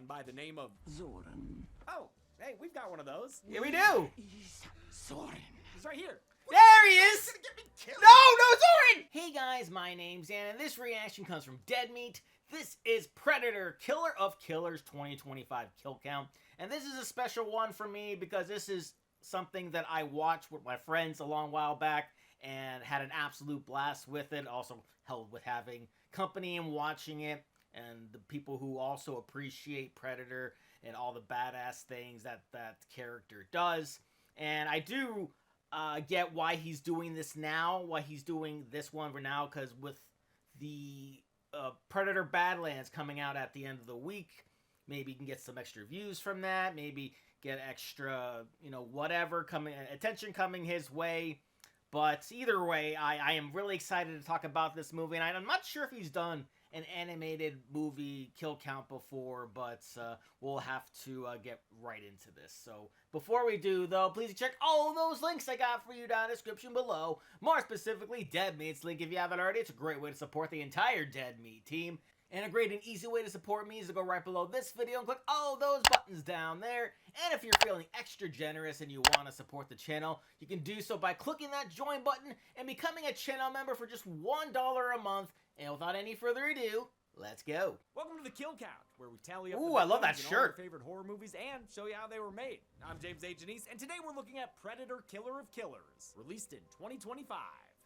man by the name of Zoran. Oh, hey, we've got one of those. Yeah, we do. Zoran. He's right here. There he is. No, Zoran. Hey guys, my name's Anna, and this reaction comes from Dead Meat. This is Predator, Killer of Killers 2025 kill count. And this is a special one for me because this is something that I watched with my friends a long while back and had an absolute blast with it. Also helped with having company and watching it, and the people who also appreciate Predator and all the badass things that character does. And I do get why he's doing this now, why he's doing this one for now, because with the Predator Badlands coming out at the end of the week, maybe you can get some extra views from that, maybe get extra, whatever attention coming his way. But either way, I am really excited to talk about this movie, and I'm not sure if he's done an animated movie kill count before, but we'll have to get right into this. So before we do, though, please check all those links I got for you down in the description below. More specifically, Dead Meat's link if you haven't already. It's a great way to support the entire Dead Meat team. And a great and easy way to support me is to go right below this video and click all those buttons down there. And if you're feeling extra generous and you want to support the channel, you can do so by clicking that join button and becoming a channel member for just $1 a month. And without any further ado, let's go. Welcome to the Kill Count, where we tally up Ooh, the I love that victims in all shirt. our favorite horror movies and show you how they were made. I'm James A. Janice, and today we're looking at Predator, Killer of Killers, released in 2025.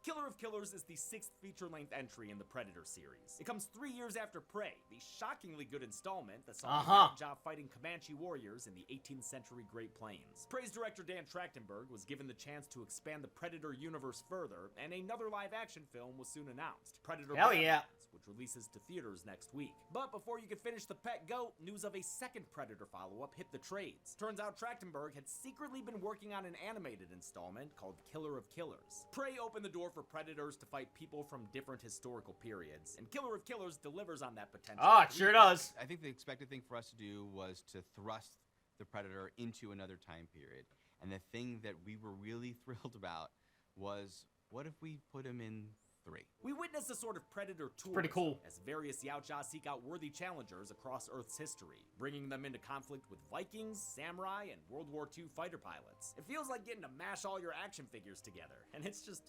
Killer of Killers is the 6th feature-length entry in the Predator series. It comes 3 years after Prey, the shockingly good installment that saw the job fighting Comanche warriors in the 18th century Great Plains. Prey's director Dan Trachtenberg was given the chance to expand the Predator universe further, and another live-action film was soon announced, Predator Badlands, which releases to theaters next week. But before you could finish the pet goat, news of a second Predator follow-up hit the trades. Turns out Trachtenberg had secretly been working on an animated installment called Killer of Killers. Prey opened the door for Predators to fight people from different historical periods, and Killer of Killers delivers on that potential. Oh, it sure does. I think the expected thing for us to do was to thrust the Predator into another time period. And the thing that we were really thrilled about was, what if we put him in 3? We witnessed a sort of Predator tour pretty cool. as various Yautja seek out worthy challengers across Earth's history, bringing them into conflict with Vikings, samurai, and World War II fighter pilots. It feels like getting to mash all your action figures together, and it's just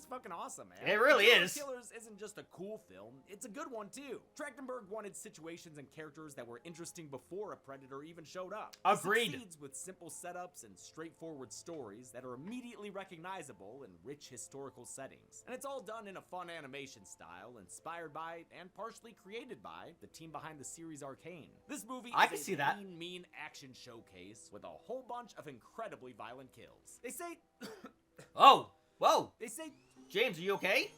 fucking awesome, man. It really Killer of is. Killers isn't just a cool film, it's a good one too. Trachtenberg wanted situations and characters that were interesting before a Predator even showed up. Agreed. It succeeds with simple setups and straightforward stories that are immediately recognizable in rich historical settings. And it's all done in a fun animation style, inspired by and partially created by the team behind the series Arcane. This movie is a mean action showcase with a whole bunch of incredibly violent kills. They say Oh, whoa. they say James, are you okay?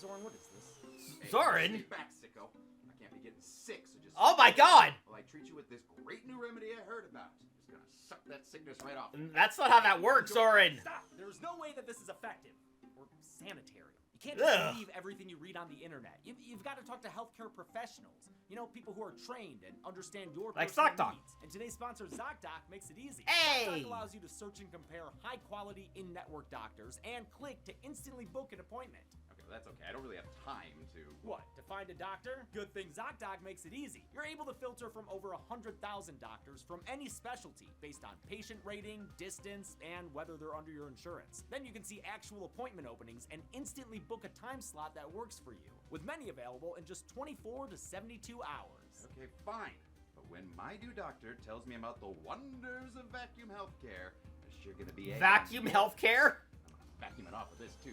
Zoran, what is this? Zoran? Stay back, sicko. I can't be getting sick, so just... Oh my God. Well, I treat you with this great new remedy I heard about. Just gonna suck that sickness right off. That's not how that works, Zoran. Stop! There's no way that this is effective or sanitary. You can't just believe everything you read on the internet. You've got to talk to healthcare professionals. People who are trained and understand your like personal ZocDoc. needs. And today's sponsor, ZocDoc, makes it easy. Hey! ZocDoc allows you to search and compare high-quality in-network doctors and click to instantly book an appointment. Okay, well, that's okay. I don't really have time to... What, to find a doctor? Good thing ZocDoc makes it easy. You're able to filter from over 100,000 doctors from any specialty based on patient rating, distance, and whether they're under your insurance. Then you can see actual appointment openings and instantly book a time slot that works for you, with many available in just 24 to 72 hours. Okay, fine. But when my new doctor tells me about the wonders of vacuum healthcare, there's sure gonna be a... Vacuum healthcare? I'm vacuuming off of this, too.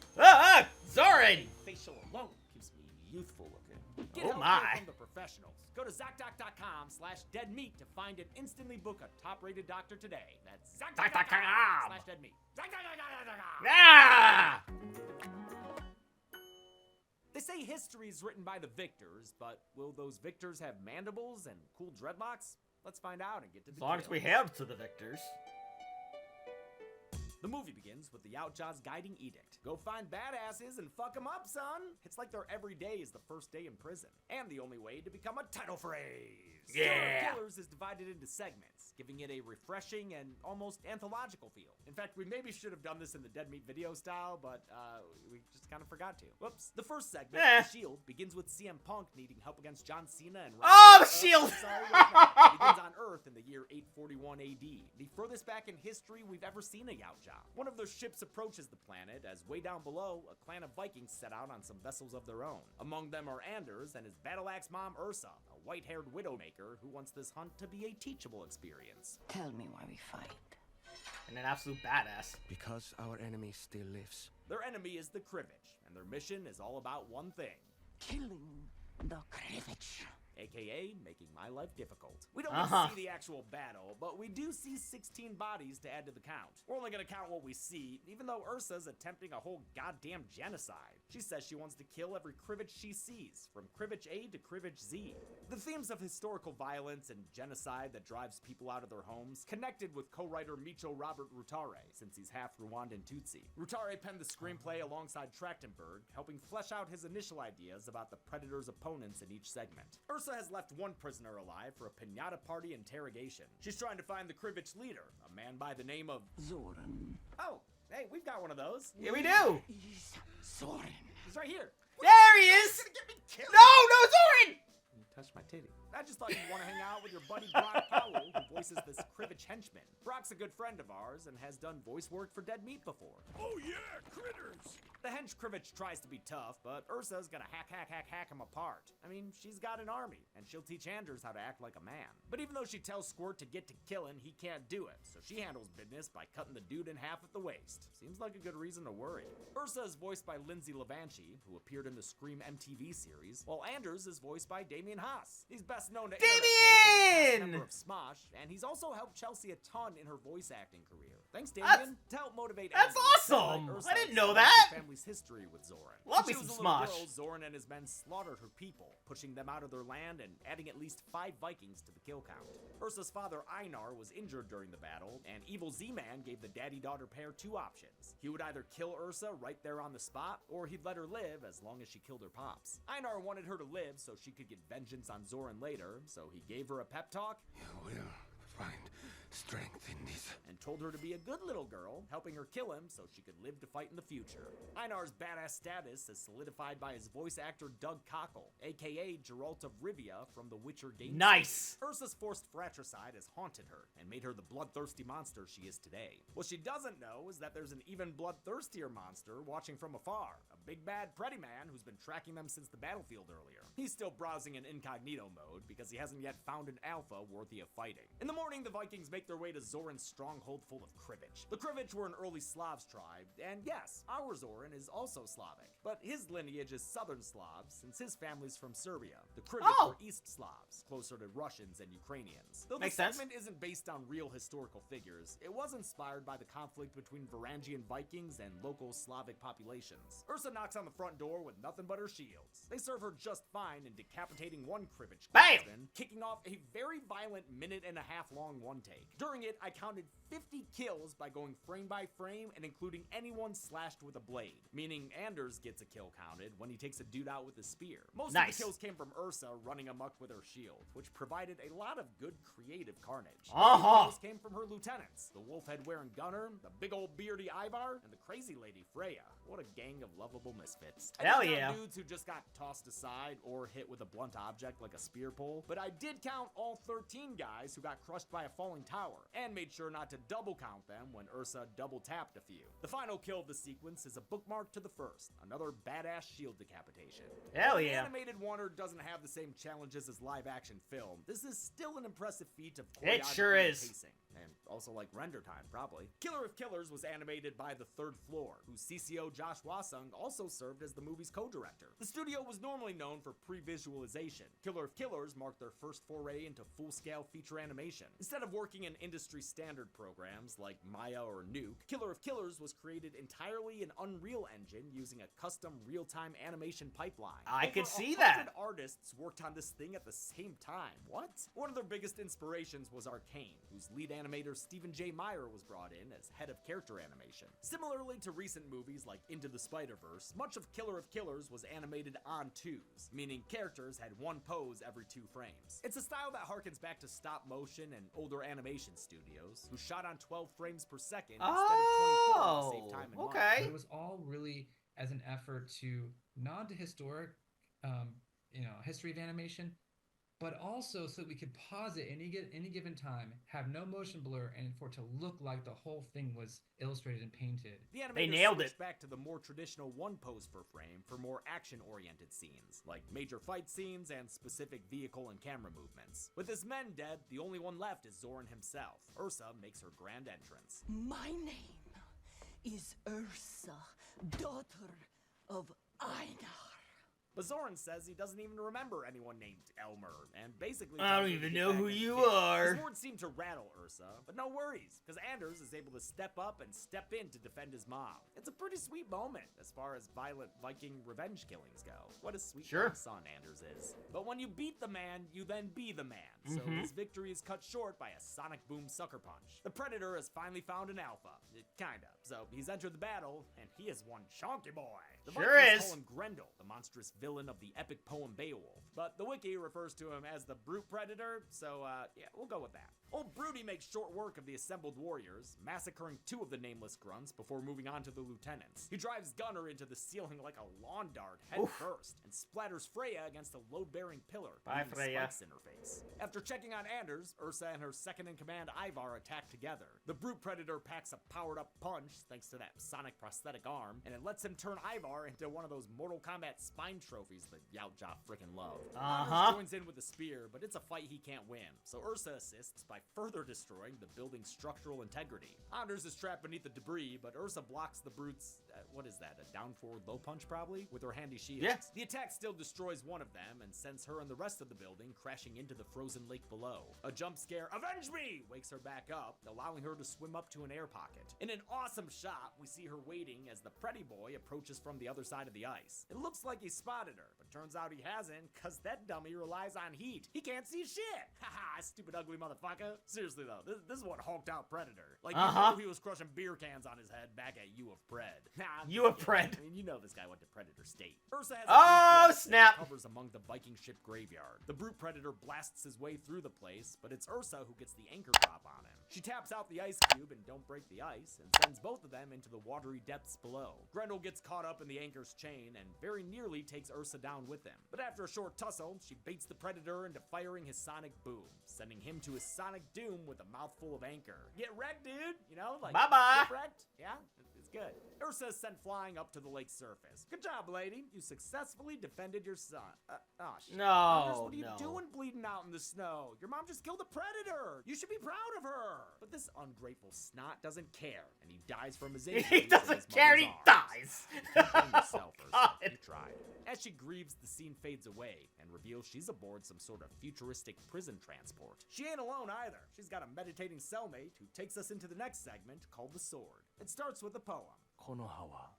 Zoran! Facial alone keeps me youthful looking. Get Oh healthcare my. from the professionals. Go to ZocDoc.com/deadmeat to find and instantly book a top-rated doctor today. That's ZocDoc.com/deadmeat. ZocDoc.com. Ah! They say history is written by the victors, but will those victors have mandibles and cool dreadlocks? Let's find out and get to the As long as details. we have to the victors. The movie begins with the Yautja's guiding edict. Go find badasses and fuck them up, son! It's like their every day is the first day in prison. And the only way to become a title phrase. Yeah! Killer of Killers is divided into segments, giving it a refreshing and almost anthological feel. In fact, we maybe should have done this in the Dead Meat video style, but we just kind of forgot to. Whoops. The first segment, The Shield, begins with CM Punk needing help against John Cena and Oh, Rock- Shield! sorry, wait, no. Begins on Earth the year 841 AD, the furthest back in history we've ever seen a Yautja. One of their ships approaches the planet, as way down below, a clan of Vikings set out on some vessels of their own. Among them are Anders and his battle-axe mom Ursa, a white-haired widowmaker who wants this hunt to be a teachable experience. Tell me why we fight. And an absolute badass. Because our enemy still lives. Their enemy is the Krivich, and their mission is all about one thing. Killing the Krivich. AKA making my life difficult. We don't get to see the actual battle, but we do see 16 bodies to add to the count. We're only gonna count what we see, even though Ursa's attempting a whole goddamn genocide. She says she wants to kill every Krivich she sees, from Krivich A to Krivich Z. The themes of historical violence and genocide that drives people out of their homes connected with co-writer Micho Robert Rutare, since he's half Rwandan Tutsi. Rutare penned the screenplay alongside Trachtenberg, helping flesh out his initial ideas about the Predator's opponents in each segment. Ursa has left one prisoner alive for a piñata party interrogation. She's trying to find the Krivich leader, a man by the name of Zoran. Oh, hey, we've got one of those. Yeah, we do. Is Zoran. He's right here. There he is. Gonna get me killed. No, Zoran. You touched my titty. I just thought you'd want to hang out with your buddy Brock Powell, who voices this Krivich henchman. Brock's a good friend of ours and has done voice work for Dead Meat before. Oh yeah, critters! The hench Krivich tries to be tough, but Ursa's gonna hack him apart. I mean, she's got an army, and she'll teach Anders how to act like a man. But even though she tells Squirt to get to killing, he can't do it, so she handles business by cutting the dude in half at the waist. Seems like a good reason to worry. Ursa is voiced by Lindsay Levanchi, who appeared in the Scream MTV series, while Anders is voiced by Damien Haas. He's best known to Damien! member of Smosh, and he's also helped Chelsea a ton in her voice acting career. Thanks, Damien, to help motivate That's Anders. awesome! Like Ursa, I didn't know her that! family's history with Zoran. Love When me she was some a little Smosh. girl, Zoran and his men slaughtered her people, pushing them out of their land and adding at least 5 Vikings to the kill count. Ursa's father Einar was injured during the battle, and Evil Z-Man gave the daddy-daughter pair 2 options. He would either kill Ursa right there on the spot, or he'd let her live as long as she killed her pops. Einar wanted her to live so she could get vengeance on Zoran later, so he gave her a pep talk. You will find strength in this. And told her to be a good little girl, helping her kill him so she could live to fight in the future. Einar's badass status is solidified by his voice actor Doug Cockle, aka Geralt of Rivia from the Witcher game. Nice. Ursa's forced fratricide has haunted her and made her the bloodthirsty monster she is today. What she doesn't know is that there's an even bloodthirstier monster watching from afar, a big bad Pretty Man who's been tracking them since the battlefield earlier. He's still browsing in incognito mode because he hasn't yet found an alpha worthy of fighting. In the morning, the Vikings make their way to Zoran's stronghold full of Krivich. The Krivich were an early Slavs tribe, and yes, our Zoran is also Slavic, but his lineage is Southern Slavs since his family's from Serbia. The Krivich were East Slavs, closer to Russians and Ukrainians. Though Makes the sense. segment isn't based on real historical figures, it was inspired by the conflict between Varangian Vikings and local Slavic populations. Ursa knocks on the front door with nothing but her shields. They serve her just fine in decapitating one Krivich Bam! clansman, kicking off a very violent minute-and-a-half long one-take. During it, I counted 50 kills by going frame by frame and including anyone slashed with a blade, meaning Anders gets a kill counted when he takes a dude out with a spear. Most of the kills came from Ursa running amok with her shield, which provided a lot of good creative carnage. Kills came from her lieutenants, the wolf-head-wearing Gunner, the big old beardy Ivar, and the crazy lady Freya. What a gang of lovable misfits. Hell I didn't yeah. count dudes who just got tossed aside or hit with a blunt object like a spear pole, but I did count all 13 guys who got crushed by a falling tower, and made sure not to double count them when Ursa double tapped a few. The final kill of the sequence is a bookmark to the first, another badass shield decapitation. Hell While yeah. Animated Wonder doesn't have the same challenges as live action film, this is still an impressive feat of It sure choreography and is. pacing. And also like render time, probably. Killer of Killers was animated by The Third Floor, whose CCO Josh Wasung also served as the movie's co-director. The studio was normally known for pre-visualization. Killer of Killers marked their first foray into full-scale feature animation. Instead of working in industry-standard programs like Maya or Nuke, Killer of Killers was created entirely in Unreal Engine using a custom real-time animation pipeline. I could Over see 100 that. artists worked on this thing at the same time. What? One of their biggest inspirations was Arcane, whose lead animator Stephen J. Meyer was brought in as head of character animation. Similarly to recent movies like Into the Spider-Verse, much of Killer of Killers was animated on twos, meaning characters had one pose every 2 frames. It's a style that harkens back to stop motion and older animation studios, who shot on 12 frames per second instead of 24 to save time and money. Okay. It was all really as an effort to nod to historic, history of animation, but also so that we could pause it any given time, have no motion blur, and for it to look like the whole thing was illustrated and painted. The animators They nailed switched it. back to the more traditional one pose per frame for more action-oriented scenes, like major fight scenes and specific vehicle and camera movements. With his men dead, the only one left is Zoran himself. Ursa makes her grand entrance. My name is Ursa, daughter of Einar. But Zoran says he doesn't even remember anyone named Elmer, and basically I don't tells him to even get know back who in the you pit. are. His words seem to rattle Ursa, but no worries, because Anders is able to step up and step in to defend his mom. It's a pretty sweet moment as far as violent Viking revenge killings go. What a sweet Sure. son Anders is. But when you beat the man, you then be the man. So his victory is cut short by a sonic boom sucker punch. The Predator has finally found an alpha. Kinda. So he's entered the battle, and he has one chonky boy. The Sure Vikings is. call him Grendel, the monstrous villain of the epic poem Beowulf. But the wiki refers to him as the Brute Predator, so yeah, we'll go with that. Old Broody makes short work of the assembled warriors, massacring 2 of the nameless grunts before moving on to the lieutenants. He drives Gunnar into the ceiling like a lawn dart head first, and splatters Freya against a load-bearing pillar, Bye, leaving Freya. spikes in her face. After checking on Anders, Ursa and her second-in-command Ivar attack together. The Brute Predator packs a powered-up punch, thanks to that sonic prosthetic arm, and it lets him turn Ivar into one of those Mortal Kombat spine trophies that Yautja frickin' love. Anders joins in with the spear, but it's a fight he can't win, so Ursa assists by further destroying the building's structural integrity. Anders is trapped beneath the debris, but Ursa blocks the Brute's, what is that, a down-forward low punch probably? With her handy shields. Yeah. The attack still destroys one of them and sends her and the rest of the building crashing into the frozen lake below. A jump scare, avenge me, wakes her back up, allowing her to swim up to an air pocket. In an awesome shot, we see her waiting as the Pretty Boy approaches from the other side of the ice. It looks like he spotted her, but turns out he hasn't, cause that dummy relies on heat. He can't see shit! Haha, stupid ugly motherfucker. Seriously though, this is what hulked out Predator. Like, you know he was crushing beer cans on his head back at U of Pred. Nah, U of Pred. I mean, you know this guy went to Predator State. Ursa has a Oh, brief rest and snap. covers among the Viking ship graveyard. The Brute Predator blasts his way through the place, but it's Ursa who gets the anchor drop on him. She taps out the ice cube and don't break the ice, and sends both of them into the watery depths below. Grendel gets caught up in the anchor's chain and very nearly takes Ursa down with him. But after a short tussle, she baits the Predator into firing his sonic boom, sending him to his sonic doom with a mouthful of anchor. Get wrecked, dude! You know, like, Bye-bye. get wrecked? Yeah? It's good. Ursa is sent flying up to the lake's surface. Good job, lady. You successfully defended your son. Oh, shit. No, Anders, what are you no. doing bleeding out in the snow? Your mom just killed a predator. You should be proud of her. But this ungrateful snot doesn't care, and he dies from his injuries. He in doesn't his care and he mother's arms. dies. Keep playing yourself, Ursa. God. You tried. As she grieves, the scene fades away and reveals she's aboard some sort of futuristic prison transport. She ain't alone either. She's got a meditating cellmate who takes us into the next segment called The Sword. It starts with a poem. この葉は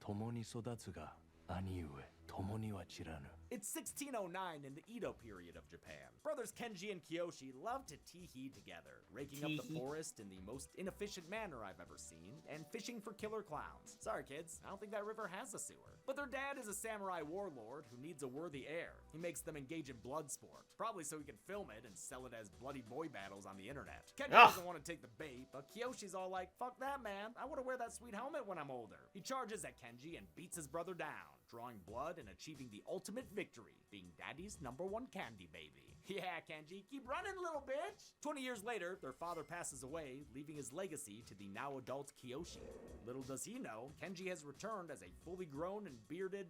共に育つが兄ゆえ共には散らぬ It's 1609 in the Edo period of Japan. Brothers Kenji and Kiyoshi love to tee-hee together, raking up the Tee-hee. forest in the most inefficient manner I've ever seen, and fishing for killer clowns. Sorry kids, I don't think that river has a sewer. But their dad is a samurai warlord who needs a worthy heir. He makes them engage in blood sport, probably so he can film it and sell it as bloody boy battles on the internet. Kenji doesn't want to take the bait, but Kiyoshi's all like, fuck that man, I want to wear that sweet helmet when I'm older. He charges at Kenji and beats his brother down, drawing blood and achieving the ultimate victory, being daddy's #1 candy baby. Yeah, Kenji, keep running, little bitch! 20 years later, their father passes away, leaving his legacy to the now adult Kiyoshi. Little does he know, Kenji has returned as a fully grown and bearded,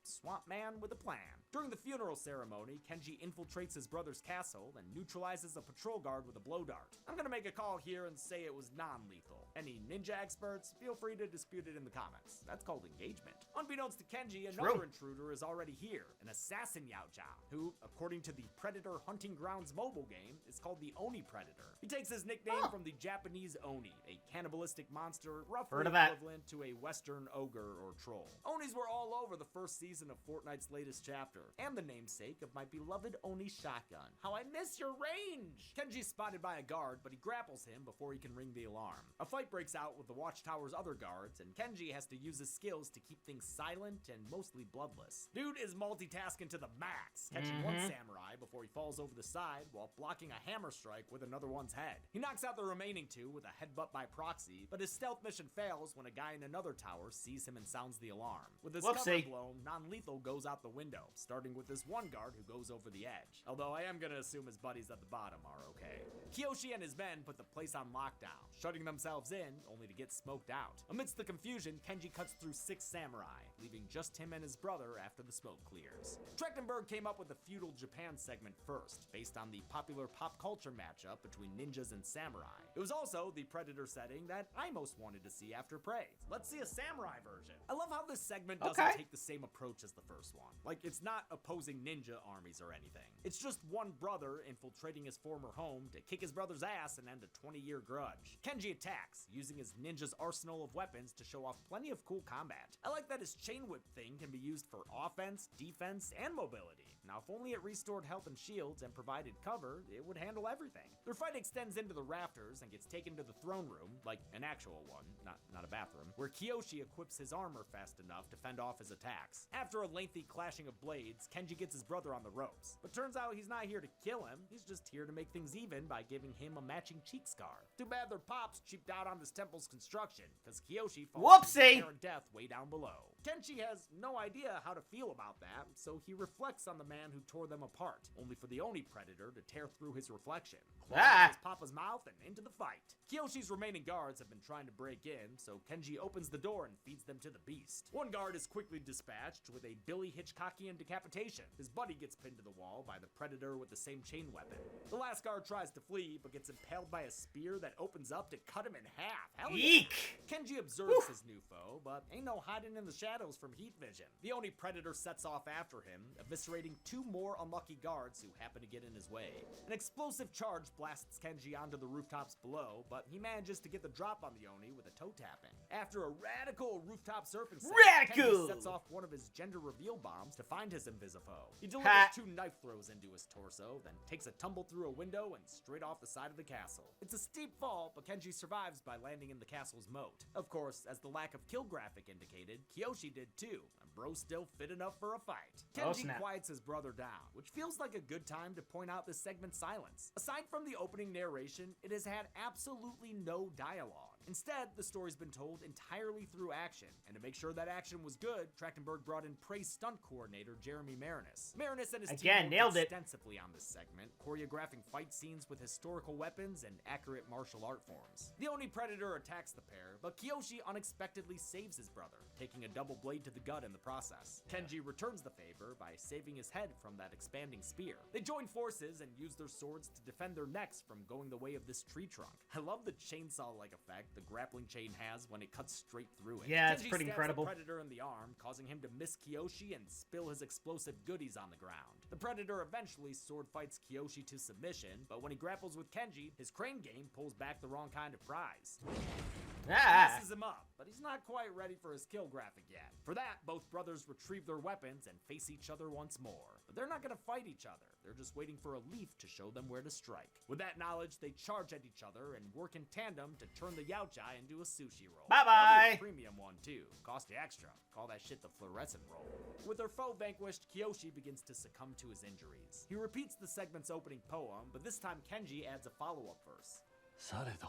swamp man with a plan. During the funeral ceremony, Kenji infiltrates his brother's castle and neutralizes a patrol guard with a blow dart. I'm gonna make a call here and say it was non-lethal. Any ninja experts, feel free to dispute it in the comments. That's called engagement. Unbeknownst to Kenji, another intruder is already here, an assassin Yautja, who, according to the Predator Hunting Grounds mobile game, is called the Oni Predator. He takes his nickname from the Japanese Oni, a cannibalistic monster roughly Heard of that. equivalent to a Western ogre or troll. Onis were all over the first season of Fortnite's latest chapter, and the namesake of my beloved Oni shotgun. How I miss your range! Kenji's spotted by a guard, but he grapples him before he can ring the alarm. A fight breaks out with the Watchtower's other guards, and Kenji has to use his skills to keep things silent and mostly bloodless. Dude is multitasking to the max, catching one samurai before he falls over the side while blocking a hammer strike with another one's head. He knocks out the remaining two with a headbutt by proxy, but his stealth mission fails when a guy in another tower sees him and sounds the alarm. With his cover Whoopsie. blown, non-lethal goes out the window, starting with this one guard who goes over the edge. Although I am gonna assume his buddies at the bottom are okay. Kiyoshi and his men put the place on lockdown, shutting themselves in only to get smoked out. Amidst the confusion, Kenji cuts through 6 samurai, leaving just him and his brother after the smoke clears. Trachtenberg came up with the feudal Japan segment first, based on the popular pop culture matchup between ninjas and samurai. It was also the Predator setting that I most wanted to see after Prey. Let's see a samurai version. I love how this segment doesn't take the same approach as the first one. Like, it's not opposing ninja armies or anything. It's just one brother infiltrating his former home to kick his brother's ass and end a 20-year grudge. Kenji attacks, using his ninja's arsenal of weapons to show off plenty of cool combat. I like that his chain whip thing can be used for offense, defense, and mobility. Now, if only it restored health and shields and provided cover, it would handle everything. Their fight extends into the rafters and gets taken to the throne room, like an actual one, not a bathroom, where Kiyoshi equips his armor fast enough to fend off his attacks. After a lengthy clashing of blades, Kenji gets his brother on the ropes. But turns out he's not here to kill him, he's just here to make things even by giving him a matching cheek scar. Too bad their pops cheaped out on this temple's construction, because Kiyoshi falls to his apparent death way down below. Kenji has no idea how to feel about that, so he reflects on the man who tore them apart, only for the Oni Predator to tear through his reflection, closing his papa's mouth and into the fight. Kiyoshi's remaining guards have been trying to break in, so Kenji opens the door and feeds them to the beast. One guard is quickly dispatched with a Billy Hitchcockian decapitation. His buddy gets pinned to the wall by the Predator with the same chain weapon. The last guard tries to flee, but gets impaled by a spear that opens up to cut him in half. Hell yeah. Kenji observes his new foe, but ain't no hiding in the shadows from heat vision. The Oni Predator sets off after him, eviscerating 2 more unlucky guards who happen to get in his way. An explosive charge blasts Kenji onto the rooftops below, but he manages to get the drop on the Oni with a toe tapping. After a radical rooftop surfing set, Kenji sets off one of his gender reveal bombs to find his invisifoe. He delivers 2 knife throws into his torso, then takes a tumble through a window and straight off the side of the castle. It's a steep fall, but Kenji survives by landing in the castle's moat. Of course, as the lack of kill graphic indicated, Kiyoshi did too, and bro's still fit enough for a fight. Kenji quiets his brother down, which feels like a good time to point out this segment's silence. Aside from the opening narration, it has had absolutely no dialogue. Instead, the story's been told entirely through action, and to make sure that action was good, Trachtenberg brought in Prey's stunt coordinator, Jeremy Marinus. Marinus and his team worked extensively on this segment, choreographing fight scenes with historical weapons and accurate martial art forms. The Oni Predator attacks the pair, but Kiyoshi unexpectedly saves his brother, taking a double blade to the gut in the process. Kenji returns the favor by saving his head from that expanding spear. They join forces and use their swords to defend their necks from going the way of this tree trunk. I love the chainsaw-like effect the grappling chain has when it cuts straight through it. Yeah, Kenji it's pretty stabs incredible. The Predator in the arm, causing him to miss Kiyoshi and spill his explosive goodies on the ground. The Predator eventually sword fights Kiyoshi to submission, but when he grapples with Kenji, his crane game pulls back the wrong kind of prize. He messes him up, but he's not quite ready for his kill graphic yet. For that, both brothers retrieve their weapons and face each other once more. But they're not gonna fight each other. They're just waiting for a leaf to show them where to strike. With that knowledge, they charge at each other and work in tandem to turn the Yaochai into a sushi roll. Bye-bye! A premium one, too. Cost you extra. Call that shit the fluorescent roll. With their foe vanquished, Kiyoshi begins to succumb to his injuries. He repeats the segment's opening poem, but this time Kenji adds a follow-up verse. されど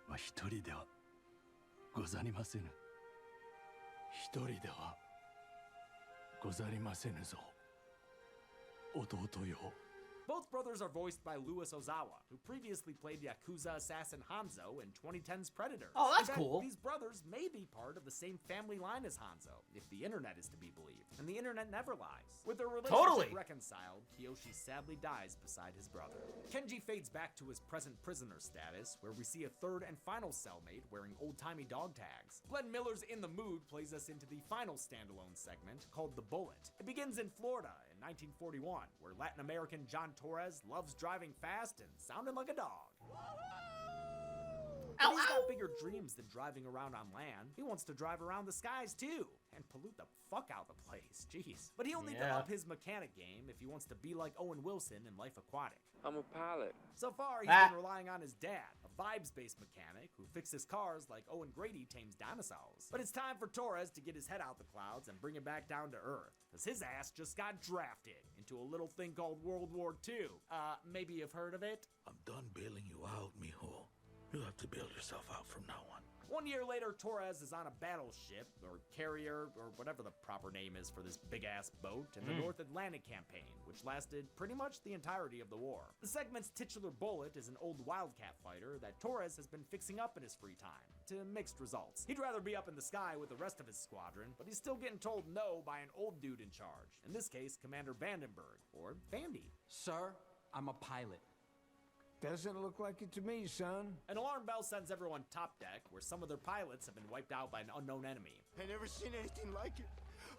は一人ではござりませぬ。一人ではござりませぬぞ。弟よ。 Both brothers are voiced by Louis Ozawa, who previously played Yakuza assassin Hanzo in 2010's Predator. Oh, that's in fact, cool. These brothers may be part of the same family line as Hanzo, if the internet is to be believed. And the internet never lies. With their relationship reconciled, Kiyoshi sadly dies beside his brother. Kenji fades back to his present prisoner status, where we see a third and final cellmate wearing old-timey dog tags. Glenn Miller's In the Mood plays us into the final standalone segment, called The Bullet. It begins in Florida in 1941, where Latin American John Torres loves driving fast and sounding like a dog. But he's got bigger dreams than driving around on land. He wants to drive around the skies too, and pollute the fuck out of the place. Jeez. But he'll need to up his mechanic game if he wants to be like Owen Wilson in Life Aquatic. I'm a pilot. So far, he's been relying on his dad, a vibes-based mechanic who fixes cars like Owen Grady tames dinosaurs. But it's time for Torres to get his head out the clouds and bring him back down to Earth, because his ass just got drafted into a little thing called World War II. Maybe you've heard of it? I'm done bailing you out, mijo. You have to bail yourself out from now on. 1 year later, Torres is on a battleship, or carrier, or whatever the proper name is for this big-ass boat, in the North Atlantic campaign, which lasted pretty much the entirety of the war. The segment's titular bullet is an old Wildcat fighter that Torres has been fixing up in his free time, to mixed results. He'd rather be up in the sky with the rest of his squadron, but he's still getting told no by an old dude in charge, in this case, Commander Vandenberg, or Vandy. Sir, I'm a pilot. Doesn't look like it to me, son. An alarm bell sends everyone top deck, where some of their pilots have been wiped out by an unknown enemy. I never seen anything like it.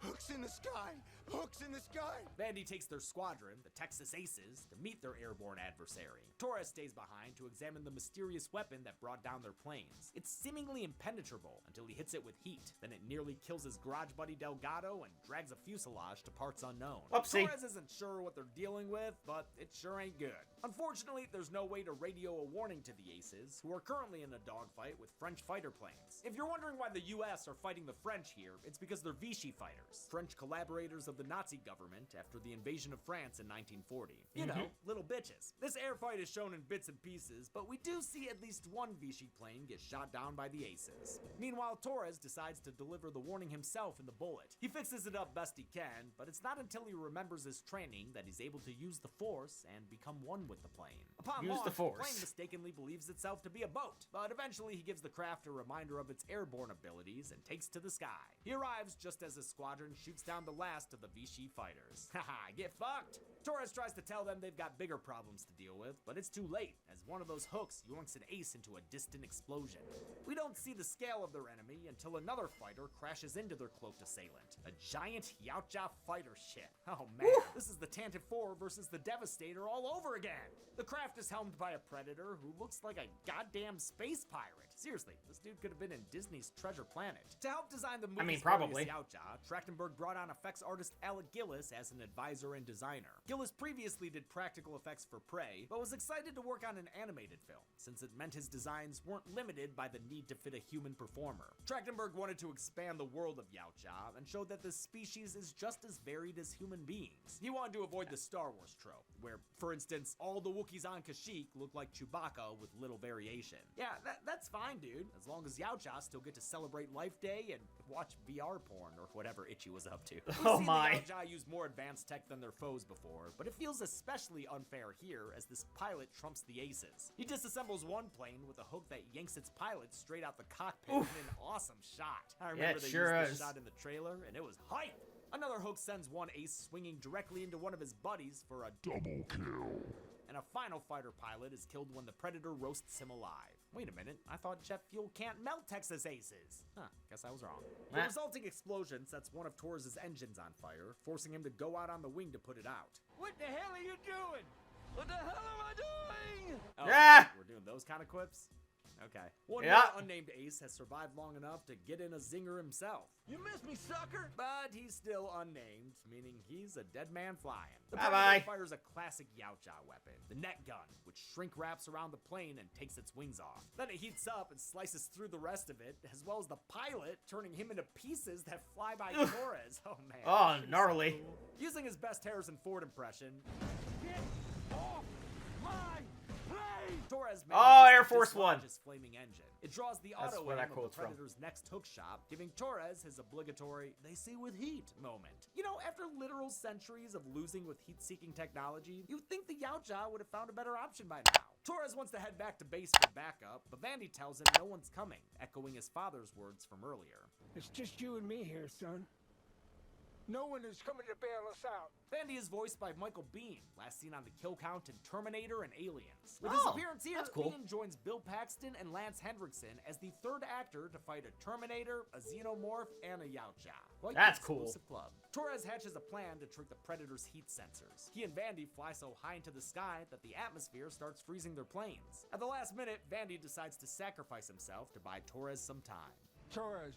Hooks in the sky! Hooks in the sky! Vandy takes their squadron, the Texas Aces, to meet their airborne adversary. Torres stays behind to examine the mysterious weapon that brought down their planes. It's seemingly impenetrable until he hits it with heat. Then it nearly kills his garage buddy Delgado and drags a fuselage to parts unknown. Oopsie. Torres isn't sure what they're dealing with, but it sure ain't good. Unfortunately, there's no way to radio a warning to the Aces, who are currently in a dogfight with French fighter planes. If you're wondering why the US are fighting the French here, it's because they're Vichy fighters, French collaborators of the Nazi government after the invasion of France in 1940. You know, little bitches. This air fight is shown in bits and pieces, but we do see at least one Vichy plane get shot down by the Aces. Meanwhile, Torres decides to deliver the warning himself in the bullet. He fixes it up best he can, but it's not until he remembers his training that he's able to use the Force and become one with the plane. Upon Use launch, the Force. plane mistakenly believes itself to be a boat, but eventually he gives the craft a reminder of its airborne abilities and takes to the sky. He arrives just as his squadron shoots down the last of the Vichy fighters. Haha, get fucked! Torres tries to tell them they've got bigger problems to deal with, but it's too late, as one of those hooks yoinks an ace into a distant explosion. We don't see the scale of their enemy until another fighter crashes into their cloaked assailant. A giant Yautja fighter ship. Oh man, this is the Tantive 4 versus the Devastator all over again! The craft is helmed by a predator who looks like a goddamn space pirate. Seriously, this dude could have been in Disney's Treasure Planet. To help design the movie's probably. Yautja, Trachtenberg brought on effects artist Alec Gillis as an advisor and designer. Gillis previously did practical effects for Prey, but was excited to work on an animated film, since it meant his designs weren't limited by the need to fit a human performer. Trachtenberg wanted to expand the world of Yautja and showed that this species is just as varied as human beings. He wanted to avoid the Star Wars trope, where, for instance, all the Wookiees on Kashyyyk look like Chewbacca with little variation. Yeah, that's fine, dude, as long as Yautja still get to celebrate Life Day and watch VR porn or whatever Itchy was up to. Oh We've my. seen the Yautja use more advanced tech than their foes before, but it feels especially unfair here as this pilot trumps the Aces. He disassembles one plane with a hook that yanks its pilot straight out the cockpit in an awesome shot. I remember they used this shot in the trailer, and it was hype! Another hook sends one Ace swinging directly into one of his buddies for a double kill. And a final fighter pilot is killed when the Predator roasts him alive. Wait a minute, I thought jet fuel can't melt Texas Aces. Huh, guess I was wrong. The resulting explosion sets one of Torres' engines on fire, forcing him to go out on the wing to put it out. What the hell are you doing? What the hell am I doing? Oh, Ah! we're doing those kind of quips? Okay. One Yeah. more unnamed Ace has survived long enough to get in a zinger himself. You missed me, sucker! But he's still unnamed, meaning he's a dead man flying. The Bye-bye. Predator fires a classic Yautja weapon, the net gun, which shrink wraps around the plane and takes its wings off. Then it heats up and slices through the rest of it, as well as the pilot, turning him into pieces that fly by Torres. Oh man. Oh, He's so gnarly. cool. Using his best Harrison Ford impression, Get off my plane! Torres Oh, manages Air to Force dislodge One. his flaming engine. It draws the That's auto where aim that of the quote's from. Predator's next hook shot, giving Torres his obligatory "they see with heat" moment. You know, after literal centuries of losing with heat-seeking technology, you'd think the Yautja would have found a better option by now. Torres wants to head back to base for backup, but Vandy tells him no one's coming, echoing his father's words from earlier. It's just you and me here, son. No one is coming to bail us out. Vandy is voiced by Michael Biehn, last seen on the Kill Count in Terminator and Aliens. With his Oh, appearance here, that's cool. Biehn joins Bill Paxton and Lance Hendrickson as the third actor to fight a Terminator, a Xenomorph, and a Yautja. Quite That's the cool. exclusive club. Torres hatches a plan to trick the Predator's heat sensors. He and Vandy fly so high into the sky that the atmosphere starts freezing their planes. At the last minute, Vandy decides to sacrifice himself to buy Torres some time. Torres,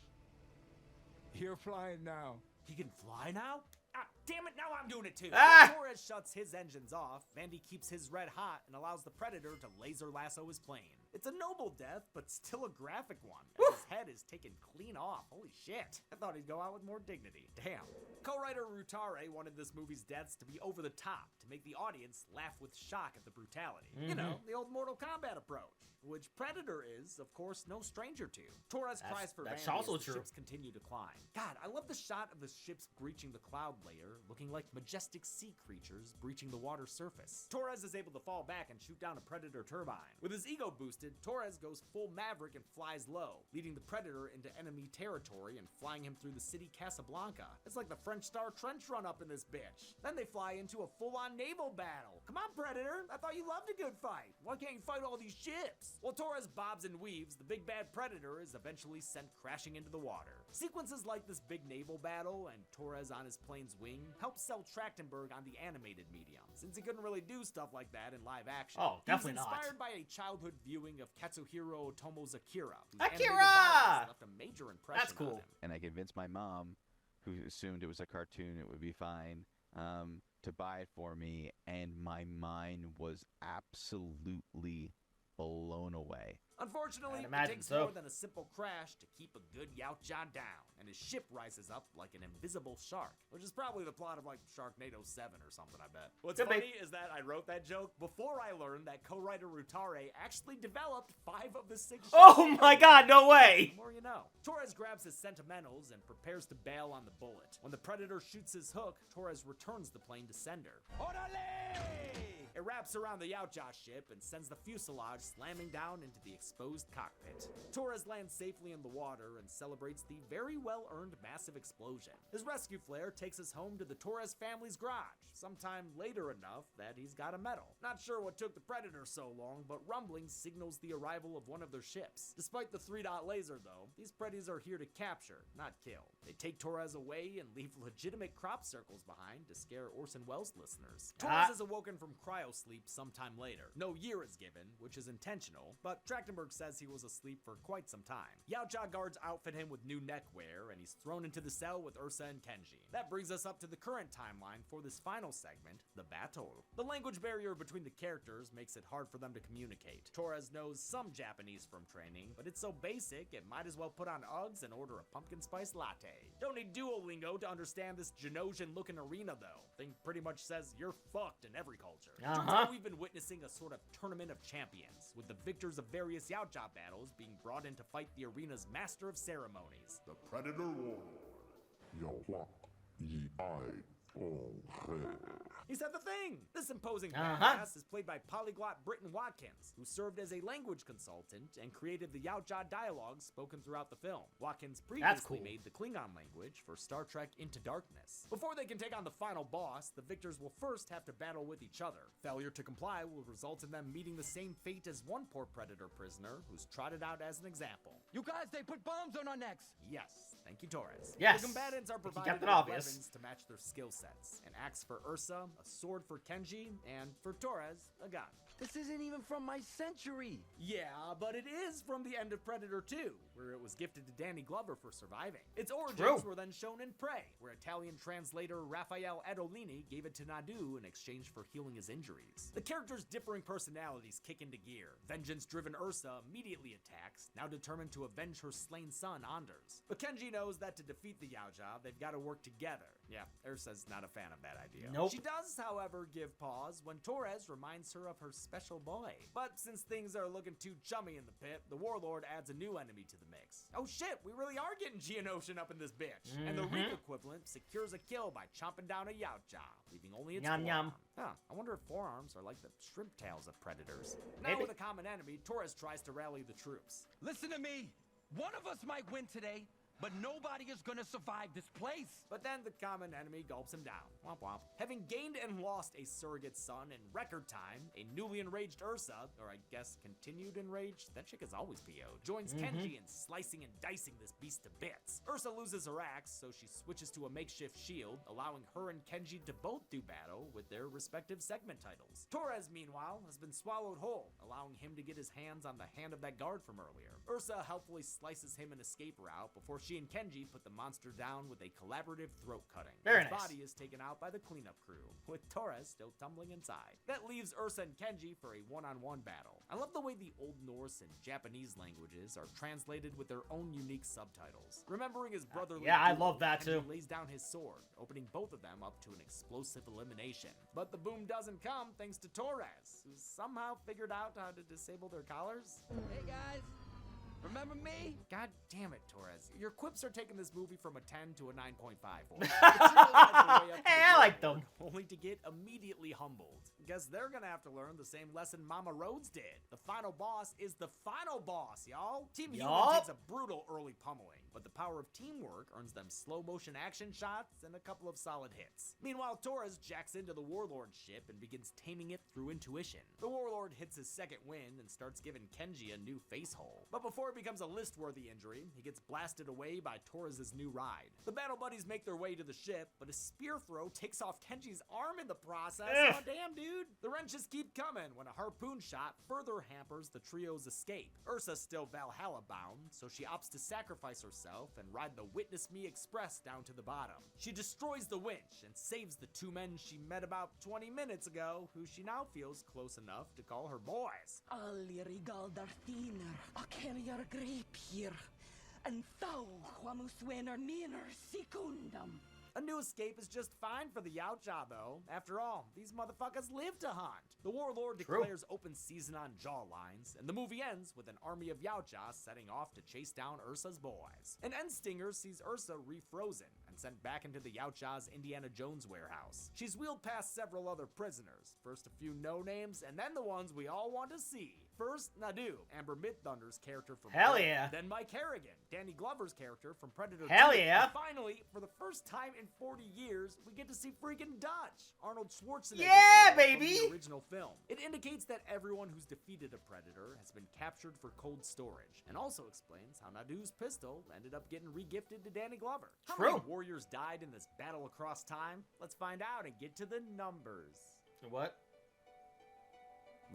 you're flying now. He can fly now? Ah, damn it, now I'm doing it too. Ah! When Torres shuts his engines off, Vandy keeps his red hot and allows the Predator to laser lasso his plane. It's a noble death, but still a graphic one, as his head is taken clean off. Holy shit. I thought he'd go out with more dignity. Damn. Co-writer Rutare wanted this movie's deaths to be over the top, to make the audience laugh with shock at the brutality. You know, the old Mortal Kombat approach. which Predator is, of course, no stranger to. Torres cries for that's Vandy also as the true. ships continue to climb. God, I love the shot of the ships breaching the cloud layer, looking like majestic sea creatures breaching the water surface. Torres is able to fall back and shoot down a Predator turbine. With his ego boosted, Torres goes full Maverick and flies low, leading the Predator into enemy territory and flying him through the city Casablanca. It's like the French Star Trench run up in this bitch. Then they fly into a full-on naval battle. Come on, Predator! I thought you loved a good fight. Why can't you fight all these ships? While Torres bobs and weaves, the big bad Predator is eventually sent crashing into the water. Sequences like this big naval battle and Torres on his plane's wing help sell Trachtenberg on the animated medium, since he couldn't really do stuff like that in live action. Oh, definitely he was not. inspired by a childhood viewing of Katsuhiro Otomo's Akira, whose Akira! animated violence left a major impression That's cool. on him. And I convinced my mom, who assumed it was a cartoon, it would be fine, to buy it for me, and my mind was absolutely blown away. Unfortunately, I'd it imagine takes so. more than a simple crash to keep a good Yautja down, and his ship rises up like an invisible shark, which is probably the plot of like Sharknado 7 or something, I bet. What's Could be. funny is that I wrote that joke before I learned that co-writer Rutare actually developed 5 of the 6 Oh my god, no way! The more you know. Torres grabs his sentimentals and prepares to bail on the bullet. When the Predator shoots his hook, Torres returns the plane to sender. It wraps around the Yautja ship and sends the fuselage slamming down into the exposed cockpit. Torres lands safely in the water and celebrates the very well-earned massive explosion. His rescue flare takes us home to the Torres family's garage, sometime later enough that he's got a medal. Not sure what took the Predator so long, but rumbling signals the arrival of one of their ships. Despite the 3-dot laser, though, these Preddies are here to capture, not kill. They take Torres away and leave legitimate crop circles behind to scare Orson Welles listeners. Torres is awoken from cryo-sleep sometime later. No year is given, which is intentional, but Trachtenberg says he was asleep for quite some time. Yautja guards outfit him with new neckwear, and he's thrown into the cell with Ursa and Kenji. That brings us up to the current timeline for this final segment, the battle. The language barrier between the characters makes it hard for them to communicate. Torres knows some Japanese from training, but it's so basic it might as well put on Uggs and order a pumpkin spice latte. Don't need Duolingo to understand this Genosian-looking arena, though. Thing pretty much says you're fucked in every culture. Turns out we've been witnessing a sort of tournament of champions, with the victors of various Yautja battles being brought in to fight the arena's master of ceremonies. The Predator Warlord. He said the thing! This imposing badass is played by polyglot Britton Watkins, who served as a language consultant and created the Yautja dialogues spoken throughout the film. Watkins previously made the Klingon language for Star Trek Into Darkness. Before they can take on the final boss, the victors will first have to battle with each other. Failure to comply will result in them meeting the same fate as one poor Predator prisoner who's trotted out as an example. You guys, they put bombs on our necks. Yes, thank you, Torres. Yes. The combatants are He provided kept it with obvious. weapons to match their skill sets. An axe for Ursa, a sword for Kenji, and for Torres, a gun. This isn't even from my century. Yeah, but it is from the end of Predator 2, where it was gifted to Danny Glover for surviving. Its origins were then shown in Prey, where Italian translator Raphael Adolini gave it to Nadu in exchange for healing his injuries. The characters' differing personalities kick into gear. Vengeance-driven Ursa immediately attacks, now determined to avenge her slain son, Anders. But Kenji knows that to defeat the Yautja, they've got to work together. Yeah, Ursa's not a fan of that idea. Nope. She does, however, give pause when Torres reminds her of her special boy. But since things are looking too chummy in the pit, the Warlord adds a new enemy to the mix. Oh shit, we really are getting Geonosian up in this bitch. And the Reek equivalent secures a kill by chomping down a Yautja, leaving only its forearm. Huh, I wonder if forearms are like the shrimp tails of predators. Now with a common enemy, Torres tries to rally the troops. Listen to me. One of us might win today, but nobody is gonna survive this place. But then the common enemy gulps him down. Womp womp. Having gained and lost a surrogate son in record time, a newly enraged Ursa, or I guess continued enraged, that chick is always PO'd, joins Kenji in slicing and dicing this beast to bits. Ursa loses her axe, so she switches to a makeshift shield, allowing her and Kenji to both do battle with their respective segment titles. Torres, meanwhile, has been swallowed whole, allowing him to get his hands on the hand of that guard from earlier. Ursa helpfully slices him an escape route before she and Kenji put the monster down with a collaborative throat cutting. Very His nice. body is taken out by the cleanup crew, with Torres still tumbling inside. That leaves Ursa and Kenji for a one-on-one battle. I love the way the Old Norse and Japanese languages are translated with their own unique subtitles. Remembering his brotherly Yeah, I duel, love that Kenji too. lays down his sword, opening both of them up to an explosive elimination. But the boom doesn't come thanks to Torres, who somehow figured out how to disable their collars. Hey guys, remember me? God damn it, Torres. Your quips are taking this movie from a 10 to a 9.5 for me. The trio rides their way up to Hey, the I like Warlord, them. only to get immediately humbled. Guess they're gonna have to learn the same lesson Mama Rhodes did. The final boss is the final boss, y'all. Team Human Yup. takes a brutal early pummeling, but the power of teamwork earns them slow motion action shots and a couple of solid hits. Meanwhile, Torres jacks into the Warlord ship and begins taming it through intuition. The Warlord hits his second wind and starts giving Kenji a new face hole. But before it becomes a list-worthy injury, he gets blasted away by Torres' new ride. The battle buddies make their way to the ship, but a spear throw takes off Kenji's arm in the process. Ugh. Oh, damn, dude. The wrenches keep coming when a harpoon shot further hampers the trio's escape. Ursa's still Valhalla bound, so she opts to sacrifice herself and ride the Witness Me Express down to the bottom. She destroys the winch and saves the two men she met about 20 minutes ago, who she now feels close enough to call her boys. Allir galdar thínar, a kerjar gripir, and thou quamus vener mínir secundum. A new escape is just fine for the Yautja, though. After all, these motherfuckers live to hunt. The Warlord True. declares open season on Jawlines, and the movie ends with an army of Yautja setting off to chase down Ursa's boys. An end stinger sees Ursa refrozen and sent back into the Yautja's Indiana Jones warehouse. She's wheeled past several other prisoners, first a few no-names, and then the ones we all want to see. First, Nadu, Amber Midthunder's character from Hell Prey. yeah. Then Mike Harrigan, Danny Glover's character from Predator Hell 2. yeah. And finally, for the first time in 40 years, we get to see freaking Dutch, Arnold Schwarzenegger. Yeah, from baby. the original film. It indicates that everyone who's defeated a Predator has been captured for cold storage, and also explains how Nadu's pistol ended up getting regifted to Danny Glover. How True. many warriors died in this battle across time? Let's find out and get to the numbers. What?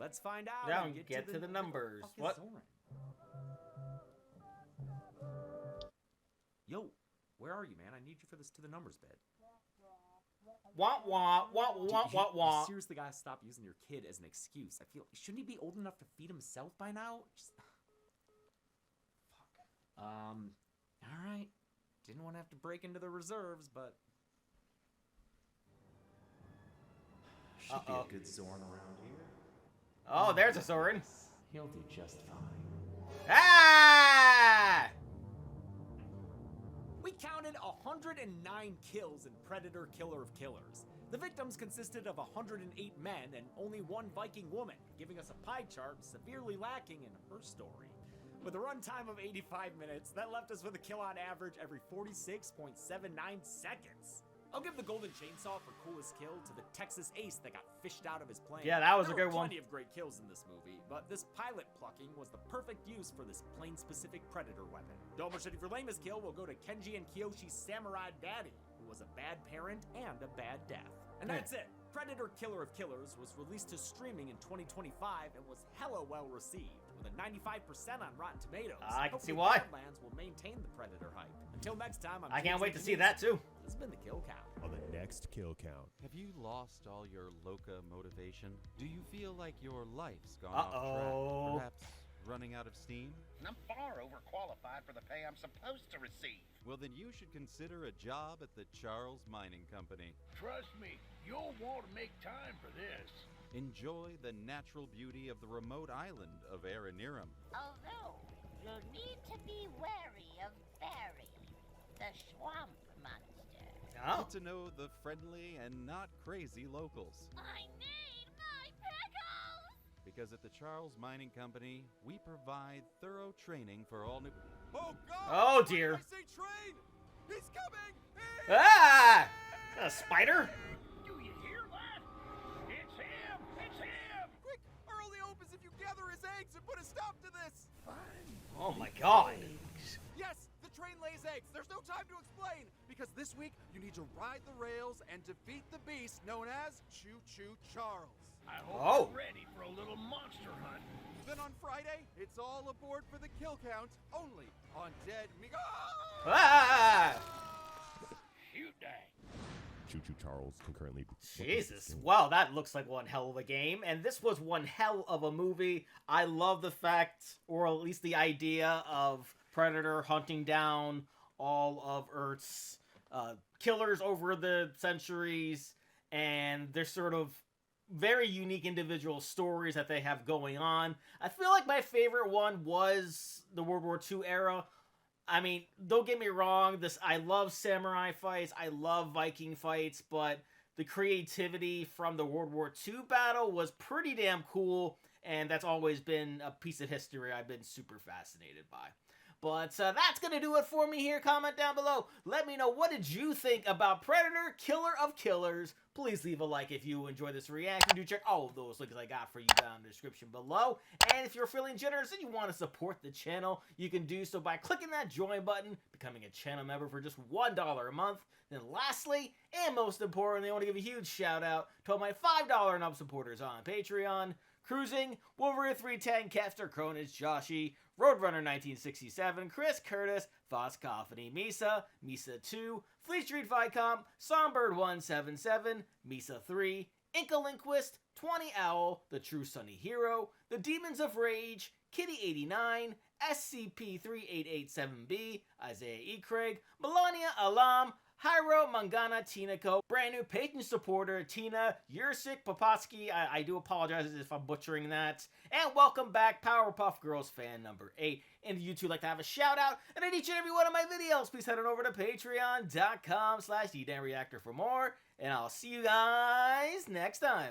Let's find out. Now and get to the numbers. Fuck is What? Zoran? Yo, where are you, man? I need you for this to the numbers bit. Wah wah wah Dude, wah wah wah. You seriously gotta stop using your kid as an excuse. I feel shouldn't he be old enough to feed himself by now? Just fuck. All right. Didn't want to have to break into the reserves, but should be a good Zorn around here. Oh, there's a Soren. He'll do just fine. Ah! We counted 109 kills in Predator Killer of Killers. The victims consisted of 108 men and only one Viking woman, giving us a pie chart severely lacking in her story. With a runtime of 85 minutes, that left us with a kill on average every 46.79 seconds. I'll give the golden chainsaw for coolest kill to the Texas ace that got fished out of his plane. Yeah, that was a There good were one. plenty of great kills in this movie, but this pilot plucking was the perfect use for this plane-specific Predator weapon. Double Machete for lamest kill will go to Kenji and Kiyoshi's samurai daddy, who was a bad parent and a bad death. And that's it. Predator Killer of Killers was released to streaming in 2025 and was hella well received, with a 95% on Rotten Tomatoes. I can see Hopefully why. Badlands will maintain the Predator hype. Until next time, I can't James wait to see Anthony. that too. This has been the Kill Count. On the next kill count. Have you lost all your loca motivation? Do you feel like your life's gone Uh-oh. off track? Perhaps running out of steam? I'm far overqualified for the pay I'm supposed to receive. Well, then you should consider a job at the Charles Mining Company. Trust me, you'll want to make time for this. Enjoy the natural beauty of the remote island of Aranirum. Although, you'll need to be wary of Barry, the swamp monster. Oh. Get to know the friendly and not crazy locals. I need my pickles! Because at the Charles Mining Company, we provide thorough training for all new... Oh God! Oh dear. I say train! He's coming! Ah! A spider? Do you hear that? It's him! It's him! Quick! Early opens if you gather his eggs and put a stop to this! Fine. Oh my god. Yes, the train lays eggs. There's no time to explain, because this week you need to ride the rails and defeat the beast known as Choo Choo Charles. I hope Oh. you're ready for a little monster hunt. Then on Friday, it's all aboard for the kill count, only on Dead Meat. Ah! Ah! Choo Choo Charles concurrently. Jesus. Wow, that looks like one hell of a game. And this was one hell of a movie. I love the fact, or at least the idea, of Predator hunting down all of Earth's killers over the centuries. And their sort of very unique individual stories that they have going on. I feel like my favorite one was the World War II era. I mean, don't get me wrong, I love samurai fights, I love Viking fights, but the creativity from the World War II battle was pretty damn cool, and that's always been a piece of history I've been super fascinated by. But that's going to do it for me here. Comment down below. Let me know, what did you think about Predator, Killer of Killers? Please leave a like if you enjoy this reaction. Do check all of those links I got for you down in the description below. And if you're feeling generous and you want to support the channel, you can do so by clicking that join button, becoming a channel member for just $1 a month. Then lastly, and most importantly, I want to give a huge shout out to all my $5 and up supporters on Patreon. Cruising, Wolverine 310, Capster, Cronus, Joshi, Roadrunner 1967, Chris Curtis, Foss Coffany, Misa, Misa 2, Fleet Street Vicom, Songbird 177, Misa 3, Inkalinquist, 20 Owl, The True Sunny Hero, The Demons of Rage, Kitty 89, SCP-3887B, Isaiah E. Craig, Melania Alam, Hyro Mangana Tinako, brand new patron supporter Tina Yursik Papatsky, I do apologize if I'm butchering that, and welcome back Powerpuff Girls fan number 8. And if you two like to have a shout out and in each and every one of my videos, please head on over to patreon.com/eDanReactor for more, and I'll see you guys next time.